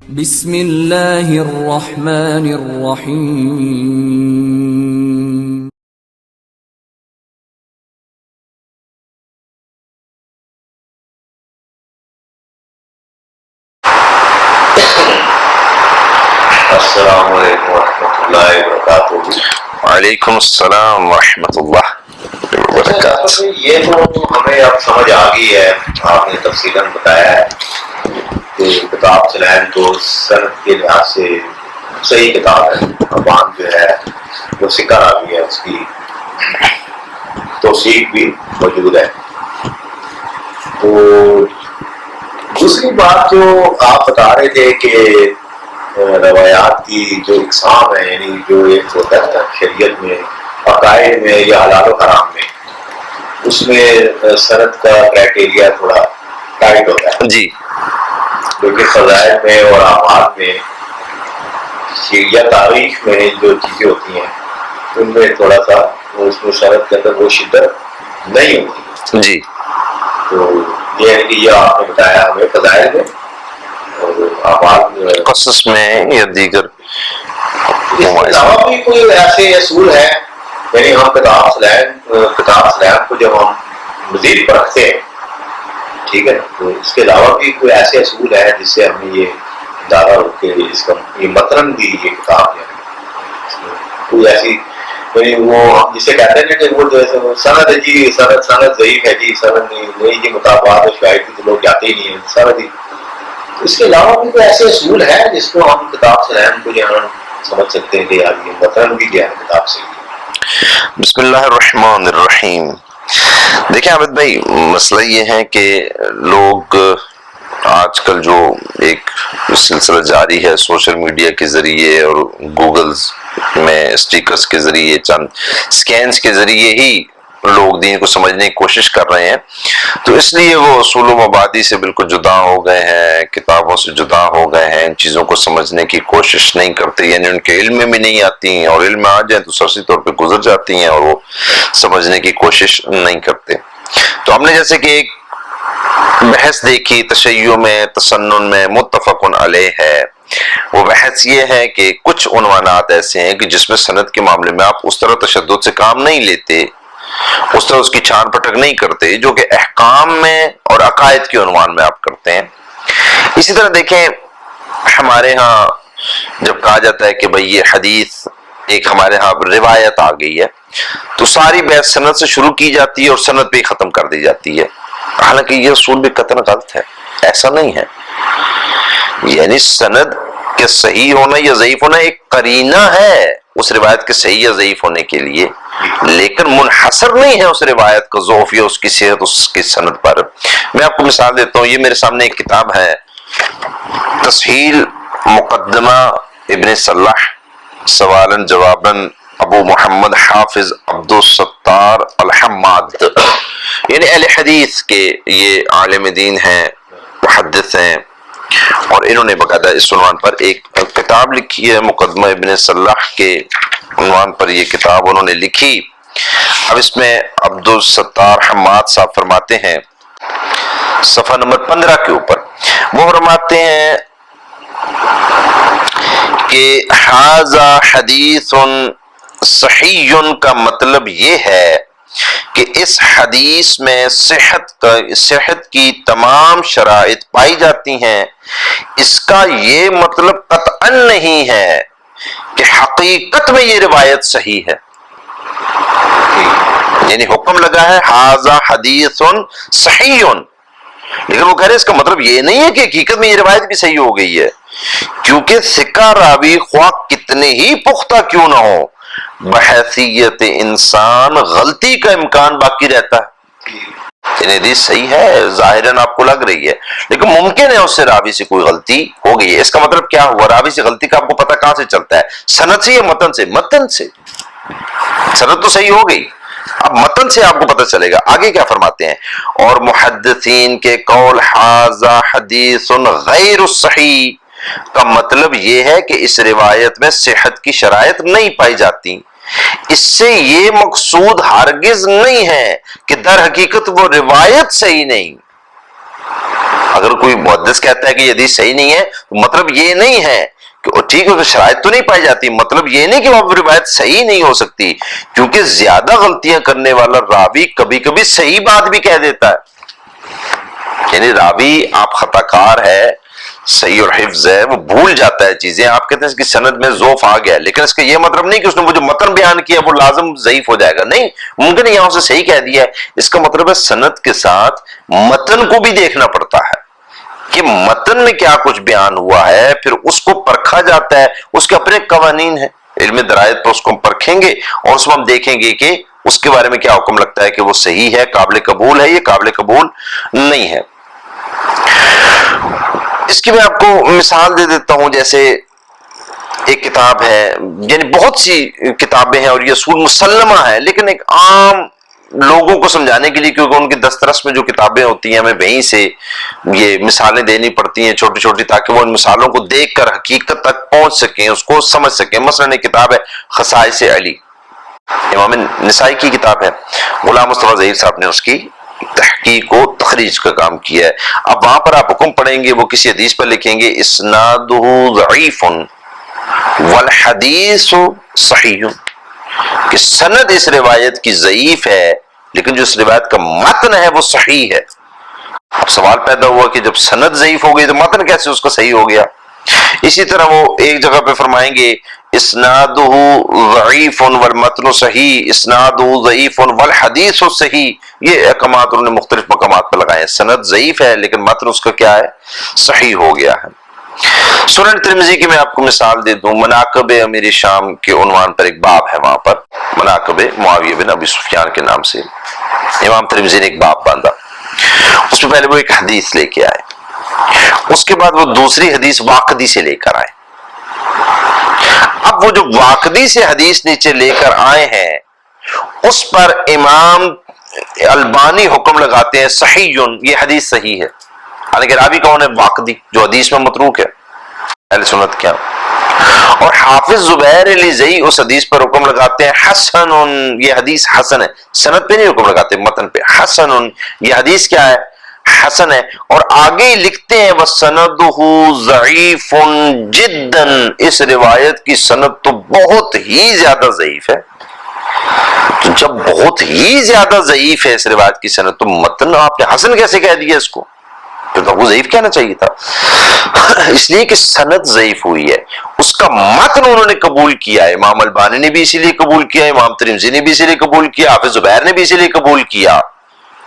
بسم اللہ الرحمن الرحیم السلام علیکم ورحمۃ اللہ وبرکاتہ۔ وعلیکم السلام ورحمۃ اللہ وبرکاتہ۔ یہ تو ہمیں اب سمجھ آ گئی ہے، آپ نے تفصیلاً بتایا ہے کہ کتاب چلائن تو صنعت کے لحاظ سے صحیح کتاب ہے، ابان جو ہے وہ سکہ راوی ہے، اس کی توثیق بھی موجود ہے۔ تو دوسری بات جو آپ بتا رہے تھے کہ روایات کی جو اقسام ہے، یعنی جو ایک ہوتا ہے نا شریعت میں عقائد میں یا حلال و حرام میں، اس میں سند کا کرائٹیریا تھوڑا ٹائٹ ہوتا ہے جی، لیکن فضائل میں اور اعمال میں یا تاریخ میں جو چیزیں ہوتی ہیں ان میں تھوڑا سا اس میں سند کے اندر وہ شدت نہیں ہوتی جی، تو یہ ہے کہ یہ آپ نے بتایا ہمیں فضائل میں اور اعمال میں۔ قصص میں یا دیگر اس کے علاوہ بھی کوئی ایسے اصول ہیں، یعنی ہم کتاب سلام کو جب ہم مزید پرکھتے ہیں، ٹھیک ہے، تو اس کے علاوہ بھی کوئی ایسے اصول ہیں جس سے ہمیں یہ اندازہ ہو کہ اس کا یہ متن بھی یہ کتاب ہے کوئی ایسی، یعنی وہ ہم جسے کہتے ہیں کہ وہ جیسے سند ہے جی، سند ضعیف ہے جی، سند نہیں جی، مطابقات شاید کی تو لوگ جاتے ہی نہیں ہیں سند ہی۔ اس کے علاوہ بھی کوئی ایسے اصول ہیں جس کو ہم کتاب سلام کو جو سمجھ سکتے ہیں کہ یار یہ متن بھی کیا ہے کتاب سے۔ بسم اللہ الرحمن الرحیم۔ دیکھیں عابد بھائی، مسئلہ یہ ہے کہ لوگ آج کل جو ایک سلسلہ جاری ہے سوشل میڈیا کے ذریعے اور گوگلز میں اسٹیکرز کے ذریعے، چند سکینز کے ذریعے ہی لوگ دین کو سمجھنے کی کوشش کر رہے ہیں، تو اس لیے وہ اصول و مبادی سے بالکل جدا ہو گئے ہیں، کتابوں سے جدا ہو گئے ہیں، ان چیزوں کو سمجھنے کی کوشش نہیں کرتے، یعنی ان کے علم میں بھی نہیں آتی ہیں، اور علم میں آ جائیں تو سرسری طور پہ گزر جاتی ہیں اور وہ سمجھنے کی کوشش نہیں کرتے۔ تو ہم نے جیسے کہ ایک بحث دیکھی تشیع میں، تسنن میں متفق علیہ ہے، وہ بحث یہ ہے کہ کچھ عنوانات ایسے ہیں کہ جس میں سند کے معاملے میں آپ اس طرح تشدد سے کام نہیں لیتے، اس طرح اس کی چھان پٹک نہیں کرتے جو کہ احکام میں اور عقائد کے عنوان میں آپ کرتے ہیں۔ اسی طرح دیکھیں ہمارے ہاں جب کہا جاتا ہے کہ بھئی یہ حدیث ایک ہمارے ہاں روایت آ گئی ہے تو ساری بحث سند سے شروع کی جاتی ہے اور سند پہ ہی ختم کر دی جاتی ہے، حالانکہ یہ اصول بھی قطعاً غلط ہے، ایسا نہیں ہے۔ یعنی سند کے صحیح ہونا یا ضعیف ہونا ایک قرینہ ہے اس روایت کے صحیح یا ضعیف ہونے کے لیے، لیکن منحصر نہیں ہے اس روایت کا ضعف یا اس کی صحت اس کی سند پر۔ میں آپ کو مثال دیتا ہوں، یہ میرے سامنے ایک کتاب ہے تسہیل مقدمہ ابن صلاح سوالاً جواباً ابو محمد حافظ عبدالستار الحماد، یعنی اہل حدیث کے یہ عالم دین ہیں، محدث ہیں، اور انہوں نے باقاعدہ اس عنوان پر ایک کتاب لکھی ہے، مقدمہ ابن صلاح کے عنوان پر یہ کتاب انہوں نے لکھی۔ اب اس میں عبدالستار حماد صاحب فرماتے ہیں صفحہ نمبر 15 کے اوپر، وہ فرماتے ہیں کہ ھذا حدیث صحیح کا مطلب یہ ہے کہ اس حدیث میں صحت کی تمام شرائط پائی جاتی ہیں، اس کا یہ مطلب قطعاً نہیں ہے کہ حقیقت میں یہ روایت صحیح ہے، یعنی حکم لگا ہے ھذا حدیث صحیح، لیکن وہ کہہ رہے اس کا مطلب یہ نہیں ہے کہ حقیقت میں یہ روایت بھی صحیح ہو گئی ہے، کیونکہ ثقہ راوی خواہ کتنے ہی پختہ کیوں نہ ہو، بحیثیت انسان غلطی کا امکان باقی رہتا ہے۔ یعنی حدیث صحیح ہے، ظاہراً آپ کو لگ رہی ہے، لیکن ممکن ہے اس سے راوی سے کوئی غلطی ہو گئی ہے۔ اس کا مطلب کیا ہوا؟ راوی سے غلطی کا آپ کو پتہ کہاں سے چلتا ہے؟ سند سے یا متن سے؟ متن سے۔ سند تو صحیح ہو گئی، اب متن سے آپ کو پتہ چلے گا۔ آگے کیا فرماتے ہیں؟ اور محدثین کے قول ھذا حدیث غیر الصحیح کا مطلب یہ ہے کہ اس روایت میں صحت کی شرائط نہیں پائی جاتی، اس سے یہ مقصود ہرگز نہیں ہے کہ در حقیقت وہ روایت صحیح نہیں۔ اگر کوئی محدث کہتا ہے کہ یہ حدیث صحیح نہیں ہے تو مطلب یہ نہیں ہے کہ ٹھیک ہے شرائط تو نہیں پائی جاتی، مطلب یہ نہیں کہ وہ روایت صحیح نہیں ہو سکتی، کیونکہ زیادہ غلطیاں کرنے والا راوی کبھی کبھی صحیح بات بھی کہہ دیتا ہے، یعنی راوی آپ خطا کار ہے، صحیح اور حفظ ہے، وہ بھول جاتا ہے چیزیں، آپ کہتے ہیں اس کی سند میں ضعف آ گیا، لیکن اس کا یہ مطلب نہیں کہ اس نے وہ جو متن بیان کیا وہ لازم ضعیف ہو جائے گا، نہیں، ممکن ہے یہاں سے صحیح کہہ دیا ہے، اس کا مطلب ہے سند کے ساتھ متن کو بھی دیکھنا پڑتا ہے کہ متن میں کیا کچھ بیان ہوا ہے، پھر اس کو پرکھا جاتا ہے، اس کے اپنے قوانین ہیں، علم درایت پر اس کو ہم پرکھیں گے اور اس میں ہم دیکھیں گے کہ اس کے بارے میں کیا حکم لگتا ہے کہ وہ صحیح ہے، قابل قبول ہے، یہ قابل قبول نہیں ہے۔ اس کی میں آپ کو مثال دے دیتا ہوں، جیسے ایک کتاب ہے، یعنی بہت سی کتابیں ہیں اور یہ اصول مسلمہ ہے، لیکن ایک عام لوگوں کو سمجھانے کے لیے، کیونکہ ان کی دسترس میں جو کتابیں ہوتی ہیں ہمیں وہیں سے یہ مثالیں دینی پڑتی ہیں چھوٹی چھوٹی، تاکہ وہ ان مثالوں کو دیکھ کر حقیقت تک پہنچ سکیں، اس کو سمجھ سکیں۔ مثلا ایک کتاب ہے خصائص علی، امام نسائی کی کتاب ہے، غلام مصطفیٰ ظہیر صاحب نے اس کی تحقیق و تخریج کا کام کیا ہے۔ اب وہاں پر آپ حکم پڑھیں گے، وہ کسی حدیث پر لکھیں گے اسنادہ ضعیف والحدیث صحیح، کہ سند اس روایت کی ضعیف ہے لیکن جو اس روایت کا متن ہے وہ صحیح ہے۔ اب سوال پیدا ہوا کہ جب سند ضعیف ہو گئی تو متن کیسے اس کا صحیح ہو گیا؟ اسی طرح وہ ایک جگہ پہ فرمائیں گے اسنادہ ضعیف والمتن صحیح، اسنادہ ضعیف والحدیث صحیح، یہ احکامات انہوں نے مختلف مقامات پہ لگائے ہیں، سند ضعیف ہے لیکن متن اس کا کیا ہے؟ صحیح ہو گیا ہے۔ سنن ترمذی کی میں آپ کو مثال دے دوں، مناقب امیر شام کے عنوان پر ایک باب ہے، وہاں پر مناقب معاویہ بن ابی سفیان کے نام سے امام ترمذی نے ایک باب باندھا، اس میں پہلے وہ ایک حدیث لے کے آئے، اس کے بعد وہ دوسری حدیث واقدی سے لے کر آئے۔ اب وہ جو واقدی سے حدیث نیچے لے کر آئے ہیں اس پر امام البانی حکم لگاتے ہیں صحیح، یہ حدیث صحیح ہے، حالانکہ راوی کون ہے؟ واقدی، جو حدیث میں متروک ہے، اہل سنت کیا۔ اور حافظ زبیر علی زئی اس حدیث پر حکم لگاتے ہیں حسن، یہ حدیث حسن ہے، سند پہ نہیں حکم لگاتے، متن پہ، حسن، یہ حدیث کیا ہے؟ حسن ہے۔ اور آگے لکھتے ہیں وَسَنَدُهُ ضَعِيفٌ جِدًّا، اس روایت کی سند تو بہت ہی زیادہ ضعیف ہے۔ تو جب بہت ہی زیادہ ضعیف ہے اس روایت کی سند، تو متن آپ نے حسن کیسے کہہ دیا اس کو؟ پھر تو آپ کو ضعیف کہنا چاہیے تھا، اس لیے کہ سند ضعیف ہوئی ہے، اس کا متن انہوں نے قبول کیا ہے، امام البانی نے بھی اسی لیے قبول کیا، امام ترمذی نے بھی اسی لیے قبول کیا، حافظ زبیر نے بھی اسی لیے قبول کیا۔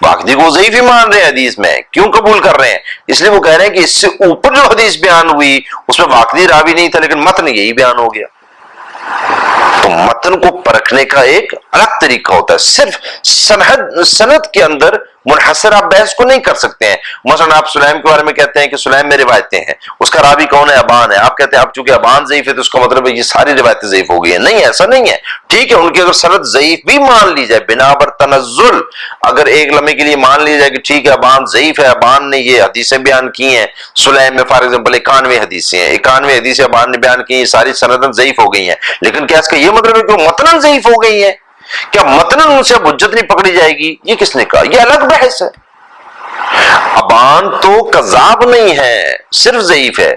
واقعی کو ضعیف ہی مان رہے ہیں حدیث میں، کیوں قبول کر رہے ہیں؟ اس لیے وہ کہہ رہے ہیں کہ اس سے اوپر جو حدیث بیان ہوئی اس میں واقعی راوی نہیں تھا لیکن متن یہی بیان ہو گیا۔ تو متن کو پرکھنے کا ایک الگ طریقہ ہوتا ہے، صرف سند کے اندر منحصر آپ بحث کو نہیں کر سکتے ہیں۔ مثلا آپ سلیم کے بارے میں کہتے ہیں کہ سلیم میں روایتیں ہیں، اس کا راوی کون ہے؟ ابان ہے، آپ کہتے ہیں اب چونکہ ابان ضعیف ہے تو اس کا مطلب ہے یہ ساری روایتیں ضعیف ہو گئی ہیں، نہیں، ایسا نہیں ہے۔ ٹھیک ہے، ان کی اگر سند ضعیف بھی مان لی جائے بنا بر تنزل، اگر ایک لمحے کے لیے مان لی جائے کہ ٹھیک ہے ابان ضعیف ہے، ابان نے یہ حدیثیں بیان کی ہیں، سلیم میں فار ایگزامپل 91 حدیثیں ہیں، 91 حدیثیں ابان نے بیان کی ہیں، ساری سندیں ضعیف ہو گئی ہیں، لیکن کیا اس کا یہ مطلب ہے کہ متن ضعیف ہو گئی ہیں؟ کیا متن ان سے حجت نہیں پکڑی جائے گی؟ یہ کس نے کہا؟ یہ الگ بحث ہے۔ ابان تو کذاب نہیں ہے، صرف ضعیف ہے،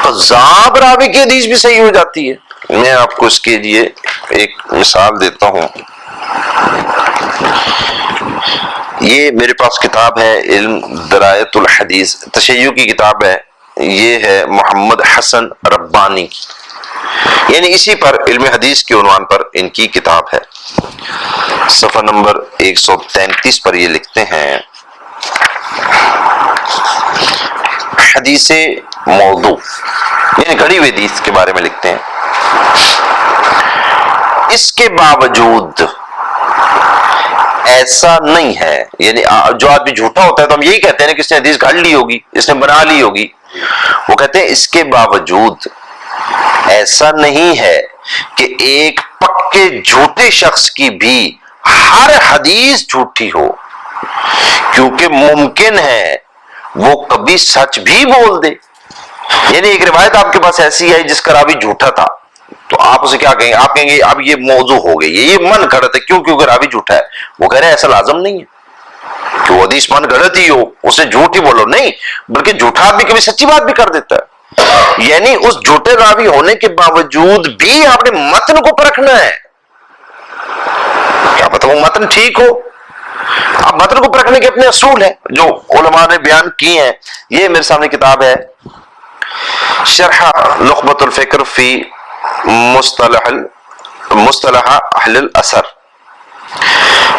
کذاب راوی کی حدیث بھی صحیح ہو جاتی ہے۔ میں آپ کو اس کے لیے ایک مثال دیتا ہوں، یہ میرے پاس کتاب ہے علم درایت الحدیث، تشیع کی کتاب ہے، یہ ہے محمد حسن ربانی کی، یعنی اسی پر علم حدیث کے عنوان پر ان کی کتاب ہے، صفحہ نمبر 133 پر یہ لکھتے ہیں حدیث موضوع، یعنی گھڑی ہوئی حدیث کے بارے میں لکھتے ہیں، اس کے باوجود ایسا نہیں ہے، یعنی جو آدمی جھوٹا ہوتا ہے تو ہم یہی کہتے ہیں کہ اس نے حدیث گھڑ لی ہوگی، اس نے بنا لی ہوگی، وہ کہتے ہیں اس کے باوجود ایسا نہیں ہے کہ ایک پکے جھوٹے شخص کی بھی ہر حدیث جھوٹی ہو، کیونکہ ممکن ہے وہ کبھی سچ بھی بول دے۔ یعنی ایک روایت آپ کے پاس ایسی ہے جس کا راوی جھوٹا تھا، تو آپ اسے کیا کہیں گے؟ آپ کہیں گے اب یہ موضوع ہو گئی، یہ من گھڑت ہے، کیوں؟ کیونکہ راوی جھوٹا ہے۔ وہ کہہ رہے ہیں ایسا لازم نہیں ہے، کہ وہ حدیث من غلط ہی ہو، اسے جھوٹ ہی بولو، نہیں، بلکہ جھوٹا آدمی کبھی سچی بات بھی کر دیتا ہے. یعنی اس جھوٹے راوی ہونے کے باوجود بھی آپ نے متن کو پرکھنا ہے. کیا پتہ وہ متن ٹھیک ہو. اب متن کو پرکھنے کے اپنے اصول ہیں جو علماء نے بیان کیے ہیں. یہ میرے سامنے کتاب ہے شرح نخبۃ الفکر فی مصطلح اہل الاثر.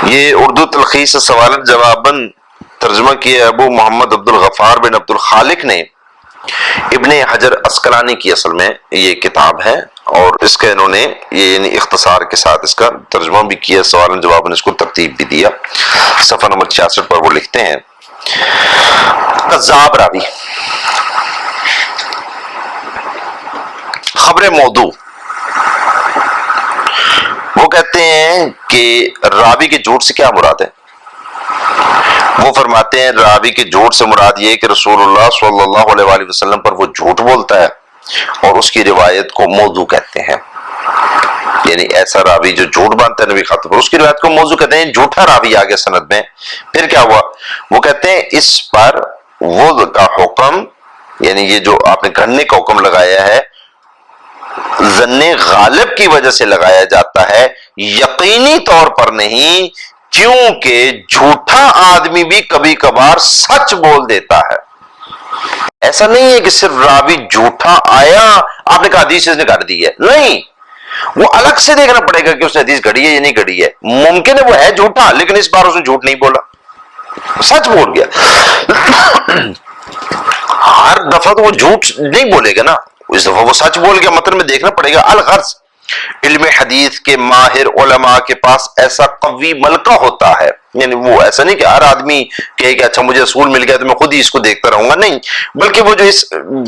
یہ اردو تلخیص سوالات جواباً ترجمہ کیا ابو محمد عبد الغفار بن عبد الخالق نے. ابن حجر عسقلانی کی اصل میں یہ کتاب ہے، اور اس کا انہوں نے یہ یعنی اختصار کے ساتھ اس کا ترجمہ بھی کیا، سوال جواب نے اس کو ترتیب بھی دیا. صفحہ نمبر 66 پر وہ لکھتے ہیں کذاب راوی، خبر موضوع. وہ کہتے ہیں کہ راوی کے جھوٹ سے کیا مراد ہے. وہ فرماتے ہیں راوی کے جھوٹ سے مراد یہ کہ رسول اللہ صلی اللہ علیہ وآلہ وسلم پر وہ جھوٹ بولتا ہے اور اس کی روایت کو موضوع کہتے ہیں. یعنی ایسا راوی جو جھوٹ باندھتا ہے نبی خاطب پر، اس کی روایت کو موضوع کہتے ہیں. جھوٹا راوی آ گیا سند میں. پھر کیا ہوا؟ وہ کہتے ہیں اس پر وہ کا حکم، یعنی یہ جو آپ نے گھڑنے کا حکم لگایا ہے، ظن غالب کی وجہ سے لگایا جاتا ہے، یقینی طور پر نہیں، کیونکہ جھوٹا آدمی بھی کبھی کبھار سچ بول دیتا ہے. ایسا نہیں ہے کہ صرف راوی جھوٹا آیا آپ نے کہا حدیث اس نے گھڑ دی ہے، نہیں، وہ الگ سے دیکھنا پڑے گا کہ اس نے حدیث گھڑی ہے یا نہیں گھڑی ہے. ممکن ہے وہ ہے جھوٹا لیکن اس بار اس نے جھوٹ نہیں بولا، سچ بول گیا. ہر دفعہ تو وہ جھوٹ نہیں بولے گا نا، اس دفعہ وہ سچ بول گیا. متن میں دیکھنا پڑے گا. الغرض علم حدیث کے ماہر علماء کے پاس ایسا قوی ملکہ ہوتا ہے، یعنی وہ ایسا نہیں کہ ہر آدمی کہے کہ اچھا مجھے اصول مل گیا تو میں خود ہی اس کو دیکھتا رہوں گا، نہیں، بلکہ وہ جو اس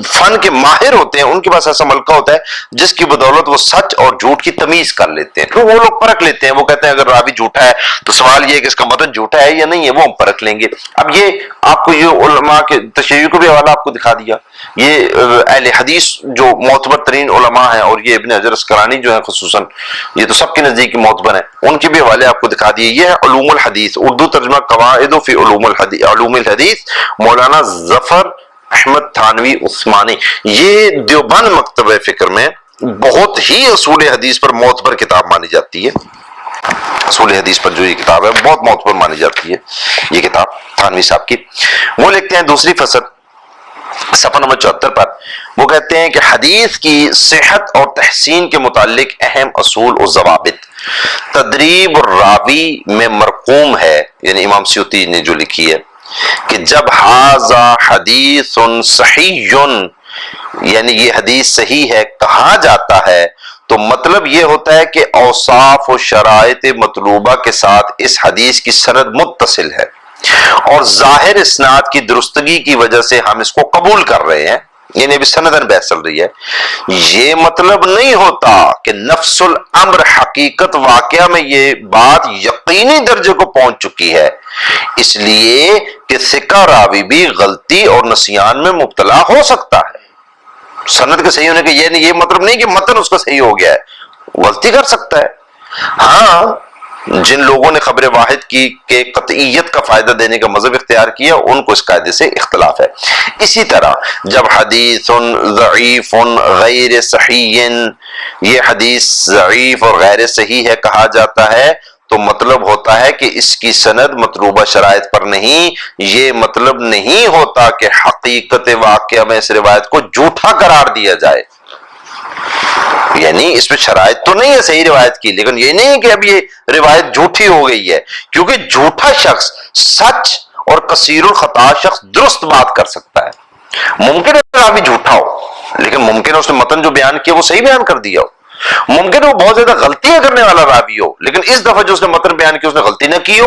فن کے ماہر ہوتے ہیں ان کے پاس ایسا ملکہ ہوتا ہے جس کی بدولت وہ سچ اور جھوٹ کی تمیز کر لیتے ہیں. تو وہ لوگ پرکھ لیتے ہیں. وہ کہتے ہیں اگر راوی جھوٹا ہے تو سوال یہ ہے کہ اس کا متن جھوٹا ہے یا نہیں ہے، وہ ہم پرکھ لیں گے. اب یہ آپ کو یہ علماء کے تشیع کو بھی حوالہ آپ کو دکھا دیا. یہ اہل حدیث جو معتبر ترین علماء ہیں، اور یہ ابن حجر عسقلانی جو ہیں خصوصاً، یہ تو سب کے نزدیک معتبر ہیں، ان کے بھی حوالے آپ کو دکھا دیے. یہ ہے علوم الحدیث، اردو ترجمہ قواعد فی علوم الحدیث، مولانا ظفر احمد تھانوی عثمانی. یہ دیوبند مکتبہ فکر میں بہت ہی اصول حدیث پر معتبر کتاب مانی جاتی ہے. اصول حدیث پر جو یہ کتاب ہے بہت معتبر مانی جاتی ہے یہ کتاب تھانوی صاحب کی. وہ لکھتے ہیں دوسری فصل صفحہ نمبر 74 پر، وہ کہتے ہیں کہ حدیث کی صحت اور تحسین کے متعلق اہم اصول و ضوابط تدریب الراوی میں مرقوم ہے. یعنی امام سیوطی نے جو لکھی ہے کہ جب ھذا حدیث صحیح، یعنی یہ حدیث صحیح ہے کہا جاتا ہے تو مطلب یہ ہوتا ہے کہ اوصاف و شرائط مطلوبہ کے ساتھ اس حدیث کی سند متصل ہے اور ظاہر اسناد کی درستگی کی وجہ سے ہم اس کو قبول کر رہے ہیں. یعنی ابھی سندن بحث چل رہی ہے. یہ مطلب نہیں ہوتا کہ نفس الامر حقیقت واقعہ میں یہ بات یقینی درجے کو پہنچ چکی ہے، اس لیے کہ ثقہ راوی بھی غلطی اور نسیان میں مبتلا ہو سکتا ہے. سند کے صحیح ہونے کا یہ مطلب نہیں کہ متن اس کا صحیح ہو گیا ہے، غلطی کر سکتا ہے. ہاں، جن لوگوں نے خبر واحد کی کہ قطعیت کا فائدہ دینے کا مذہب اختیار کیا ان کو اس قاعدے سے اختلاف ہے. اسی طرح جب حدیث ضعیف غیر صحیح، یہ حدیث ضعیف اور غیر صحیح ہے کہا جاتا ہے تو مطلب ہوتا ہے کہ اس کی سند مطلوبہ شرائط پر نہیں. یہ مطلب نہیں ہوتا کہ حقیقت واقعہ میں اس روایت کو جھوٹا قرار دیا جائے. یعنی اس میں شرائط تو نہیں ہے صحیح روایت کی، لیکن یہ نہیں کہ اب یہ روایت جھوٹی ہو گئی ہے، کیونکہ جھوٹا شخص سچ اور کثیر الخطا شخص درست بات کر سکتا ہے. ممکن ہے راوی جھوٹا ہو لیکن ممکن ہے اس نے متن جو بیان کیا وہ صحیح بیان کر دیا ہو. ممکن ہے وہ بہت زیادہ غلطیاں کرنے والا راوی ہو لیکن اس دفعہ جو اس نے متن بیان کیا اس نے غلطی نہ کی ہو.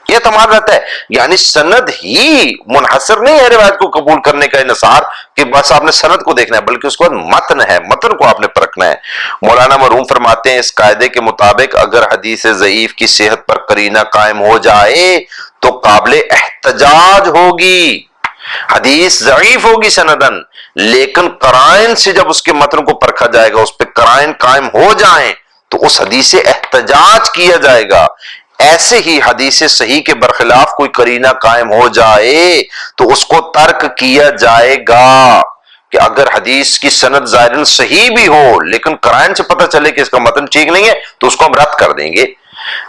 یہ تمام رہتا ہے. یعنی سند ہی منحصر نہیں ہے روایت کو قبول کرنے کا انحصار کہ بس آپ نے سند کو دیکھنا ہے، بلکہ اس کو متن ہے، متن کو آپ نے پرکھنا ہے. مولانا مرحوم فرماتے ہیں اس قاعدے کے مطابق اگر حدیث ضعیف کی صحت پر قرینہ قائم ہو جائے تو قابل احتجاج ہوگی. حدیث ضعیف ہوگی سندن، لیکن قرائن سے جب اس کے متن کو پرکھا جائے گا، اس پہ قرائن قائم ہو جائیں تو اس حدیث سے احتجاج کیا جائے گا. ایسے ہی حدیث صحیح کے برخلاف کوئی قرینہ قائم ہو جائے تو اس کو ترک کیا جائے گا، کہ اگر حدیث کی سند ظاہراً صحیح بھی ہو لیکن قرائن سے پتہ چلے کہ اس کا متن ٹھیک نہیں ہے تو اس کو ہم رد کر دیں گے۔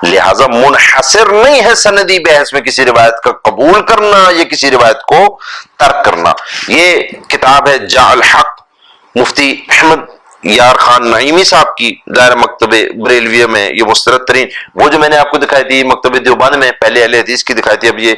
لہذا منحصر نہیں ہے سندی بحث میں کسی روایت کا قبول کرنا یا کسی روایت کو ترک کرنا۔ یہ کتاب ہے جاء الحق، مفتی احمد یار خان نعیمی صاحب کی، دائرہ مکتب بریلویہ میں یہ مسترد ترین، وہ جو میں نے آپ کو دکھائی تھی مکتب دیوبند میں، پہلے اہل حدیث کی دکھائی تھی، اب یہ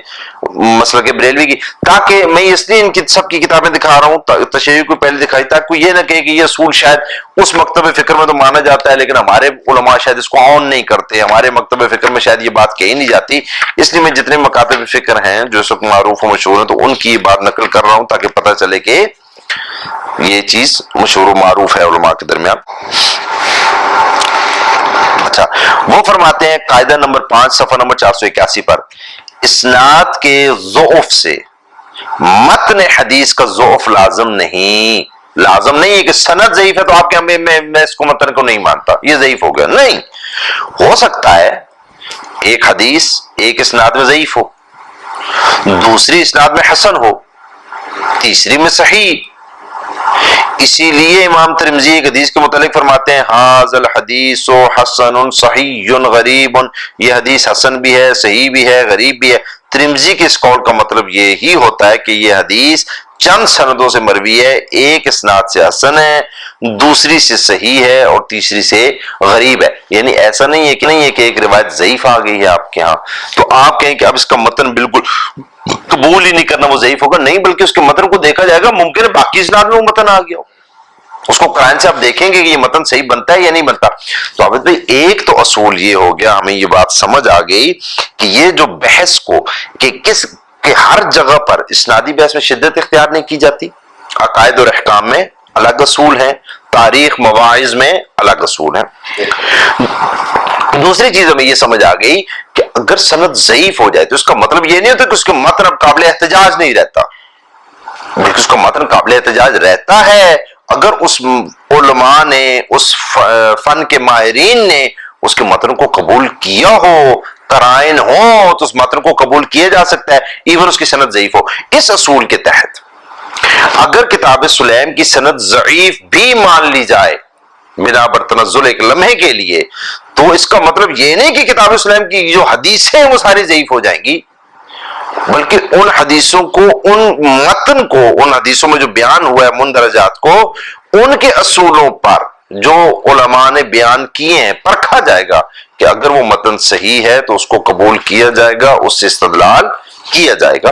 مسلک بریلوی کی، تاکہ میں اس لیے ان کی سب کی کتابیں دکھا رہا ہوں، تشیع کو پہلے دکھائی تاکہ کوئی یہ نہ کہے کہ یہ اصول شاید اس مکتب فکر میں تو مانا جاتا ہے لیکن ہمارے علماء شاید اس کو آن نہیں کرتے، ہمارے مکتب فکر میں شاید یہ بات کہی نہیں جاتی۔ اس لیے میں جتنے مکاتب فکر ہیں جو سب معروف و مشہور ہیں تو ان کی یہ بات نقل کر رہا ہوں تاکہ پتہ چلے کہ یہ چیز مشہور و معروف ہے علماء کے درمیان۔ اچھا، وہ فرماتے ہیں قاعدہ نمبر 5 صفحہ نمبر 481 پر، اسناد کے ضعف سے متن حدیث کا ضعف لازم نہیں۔ لازم نہیں ہے کہ سند ضعیف ہے تو آپ کے میں اس کو متن کو نہیں مانتا، یہ ضعیف ہو گیا، نہیں۔ ہو سکتا ہے ایک حدیث ایک اسناد میں ضعیف ہو، دوسری اسناد میں حسن ہو، تیسری میں صحیح۔ اسی لیے امام ترمذی ایک حدیث کے متعلق فرماتے ہیں ھذا الحدیث حسن صحیح غریب، یہ حدیث حسن بھی ہے، صحیح بھی ہے، غریب بھی ہے۔ ترمذی کے اس قول کا مطلب یہی ہوتا ہے کہ یہ حدیث چند سندوں سے مروی ہے، ایک اسناد سے حسن ہے، دوسری سے صحیح ہے اور تیسری سے غریب ہے۔ یعنی ایسا نہیں ہے کہ ایک روایت ضعیف آ گئی ہے آپ کے ہاں تو آپ کہیں کہ اب اس کا متن بالکل قبول ہی نہیں کرنا، وہ ضعیف ہوگا، نہیں، بلکہ اس کے متن کو دیکھا جائے گا، ممکن ہے باقی اسناد میں وہ متن آ گیا ہو، اس کو قرائن سے آپ دیکھیں گے کہ یہ متن صحیح بنتا ہے یا نہیں بنتا۔ تو عابد بھائی ایک تو اصول یہ ہو گیا، ہمیں یہ بات سمجھ آ گئی کہ یہ جو بحث کو کہ ہر جگہ پر اسنادی بحث میں شدت اختیار نہیں کی جاتی، عقائد اور احکام میں الگ اصول ہیں، تاریخ مواعظ میں الگ اصول ہیں۔ دوسری چیز ہمیں یہ سمجھ آ گئی کہ اگر سند ضعیف ہو جائے تو اس کا مطلب یہ نہیں ہوتا کہ اس کے متن اب قابل احتجاج نہیں رہتا، بلکہ اس کا متن قابل احتجاج رہتا ہے اگر اس علماء نے، اس فن کے ماہرین نے اس کے متن کو قبول کیا ہو، قرائن ہو تو اس متن کو قبول کیا جا سکتا ہے ایون اس کی سند ضعیف ہو۔ اس اصول کے تحت اگر کتاب سلیم کی سند ضعیف بھی مان لی جائے بنا بر تنزل ایک لمحے کے لیے، تو اس کا مطلب یہ نہیں کہ کتاب سلیم کی جو حدیثیں وہ ساری ضعیف ہو جائیں گی، بلکہ ان حدیثوں کو، ان متن کو، ان حدیثوں میں جو بیان ہوا ہے مندرجات کو، ان کے اصولوں پر جو علماء نے بیان کیے ہیں پرکھا جائے گا کہ اگر وہ متن صحیح ہے تو اس کو قبول کیا جائے گا، اس سے استدلال کیا جائے گا۔